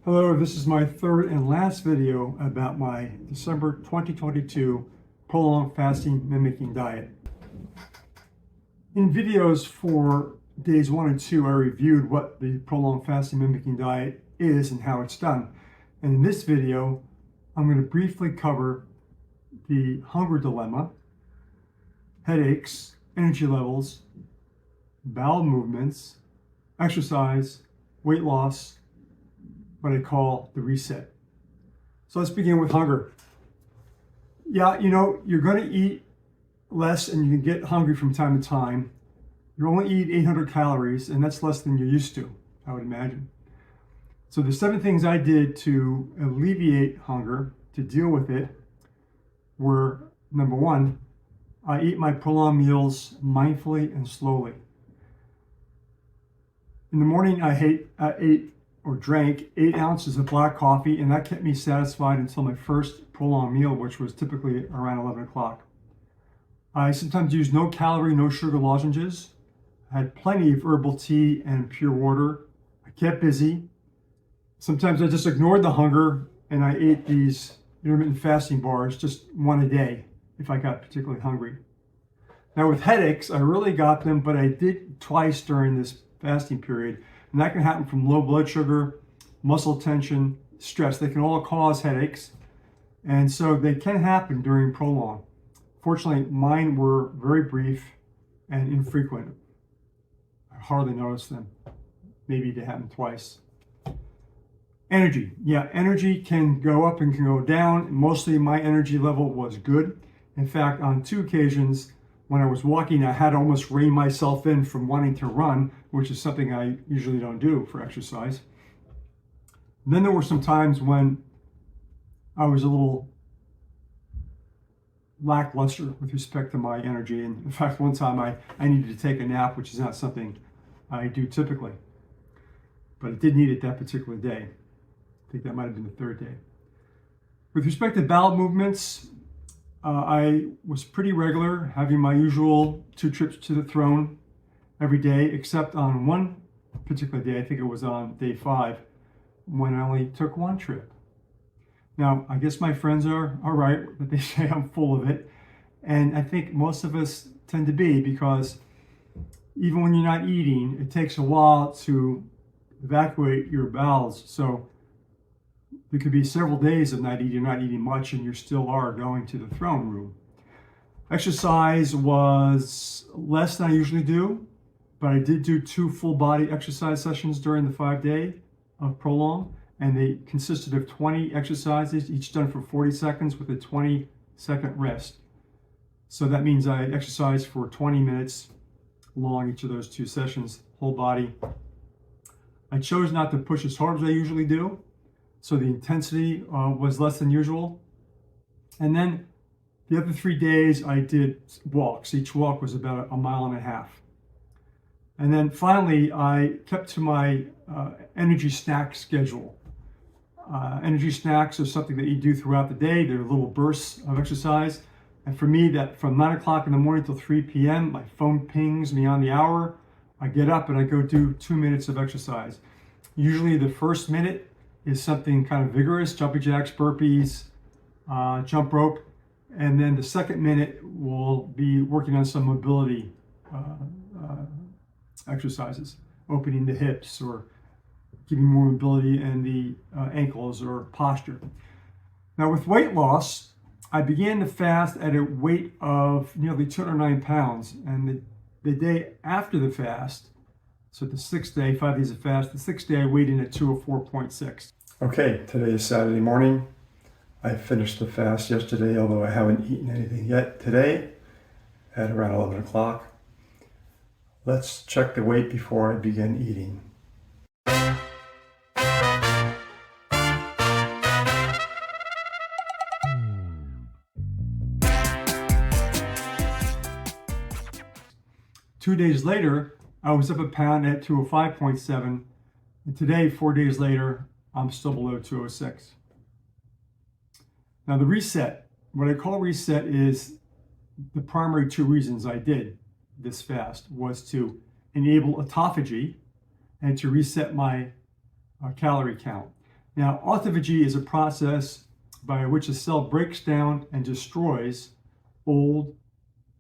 Hello, this is my third and last video about my December 2022 prolonged fasting mimicking diet. In videos for days 1 and 2, I reviewed what the prolonged fasting mimicking diet is and how it's done. And in this video, I'm going to briefly cover the hunger dilemma, headaches, energy levels, bowel movements, exercise, weight loss, what I call the reset. So let's begin with hunger. Yeah, you're going to eat less and you can get hungry from time to time. You only eat 800 calories, and that's less than you're used to, I would imagine. So the 7 things I did to alleviate hunger, to deal with it, were: number 1, I eat my prolonged meals mindfully and slowly. In the morning, I ate or drank 8 ounces of black coffee, and that kept me satisfied until my first prolonged meal, which was typically around 11 o'clock. I sometimes used no calorie, no sugar lozenges. I had plenty of herbal tea and pure water. I kept busy. Sometimes I just ignored the hunger and I ate these intermittent fasting bars, just one a day, if I got particularly hungry. Now with headaches, I really got them, but I did twice during this fasting period. And that can happen from low blood sugar, muscle tension, stress. They can all cause headaches. And so they can happen during prolong. Fortunately, mine were very brief and infrequent. I hardly noticed them. Maybe they happened twice. Energy. Yeah, energy can go up and can go down. Mostly my energy level was good. In fact, on 2 occasions, when I was walking, I had to almost rein myself in from wanting to run, which is something I usually don't do for exercise. And then there were some times when I was a little lackluster with respect to my energy. And in fact, one time I needed to take a nap, which is not something I do typically. But I did need it that particular day. I think that might have been the 3rd day. With respect to bowel movements, I was pretty regular, having my usual 2 trips to the throne every day, except on one particular day, I think it was on day 5, when I only took 1 trip. Now, I guess my friends are right that they say I'm full of it, and I think most of us tend to be, because even when you're not eating, it takes a while to evacuate your bowels. So there could be several days of not eating much, and you still are going to the throne room. Exercise was less than I usually do, but I did do 2 full body exercise sessions during the 5-day of prolong, and they consisted of 20 exercises, each done for 40 seconds with a 20-second rest. So that means I exercised for 20 minutes long each of those 2 sessions, whole body. I chose not to push as hard as I usually do, so the intensity was less than usual. And then the other 3 days I did walks. Each walk was about 1.5 miles. And then finally I kept to my energy snack schedule. Energy snacks are something that you do throughout the day. They're little bursts of exercise. And for me, that from 9 o'clock in the morning till 3 p.m., my phone pings me on the hour. I get up and I go do 2 minutes of exercise. Usually the first minute is something kind of vigorous, jumping jacks, burpees, jump rope. And then the second minute will be working on some mobility exercises, opening the hips or giving more mobility in the ankles or posture. Now with weight loss, I began to fast at a weight of nearly 209 pounds. And the day after the fast, so the 6th day, 5 days of fast, the 6th day I weighed in at 204.6. Okay, today is Saturday morning. I finished the fast yesterday, although I haven't eaten anything yet today at around 11 o'clock. Let's check the weight before I begin eating. Two days later, I was up a pound at 205.7, and today, 4 days later, I'm still below 206. Now the reset, what I call reset, is the primary 2 reasons I did this fast was to enable autophagy and to reset my calorie count. Now, autophagy is a process by which a cell breaks down and destroys old,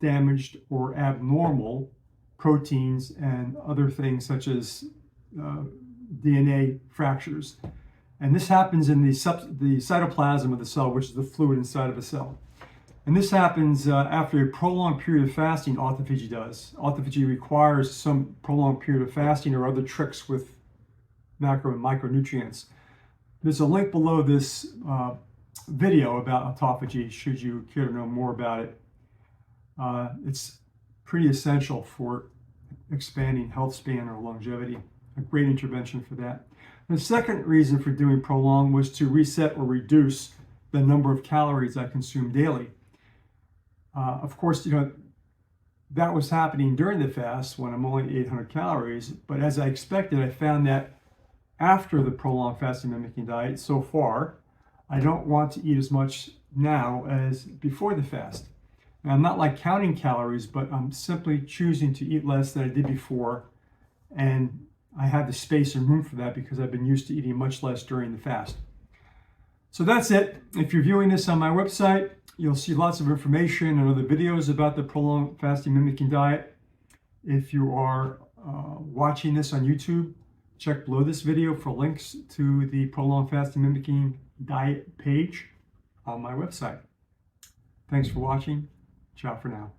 damaged, or abnormal proteins and other things such as DNA fractures. And this happens in the cytoplasm of the cell, which is the fluid inside of a cell. And this happens after a prolonged period of fasting, autophagy does. Autophagy requires some prolonged period of fasting or other tricks with macro and micronutrients. There's a link below this video about autophagy, should you care to know more about it. It's pretty essential for expanding health span or longevity. A great intervention for that. The second reason for doing ProLon was to reset or reduce the number of calories I consume daily. Of course, that was happening during the fast when I'm only 800 calories, but as I expected, I found that after the prolonged fasting mimicking diet, so far, I don't want to eat as much now as before the fast. Now, I'm not like counting calories, but I'm simply choosing to eat less than I did before, and I have the space and room for that because I've been used to eating much less during the fast. So that's it. If you're viewing this on my website, you'll see lots of information and other videos about the prolonged fasting mimicking diet. If you are watching this on YouTube, check below this video for links to the prolonged fasting mimicking diet page on my website. Thanks for watching. Ciao for now.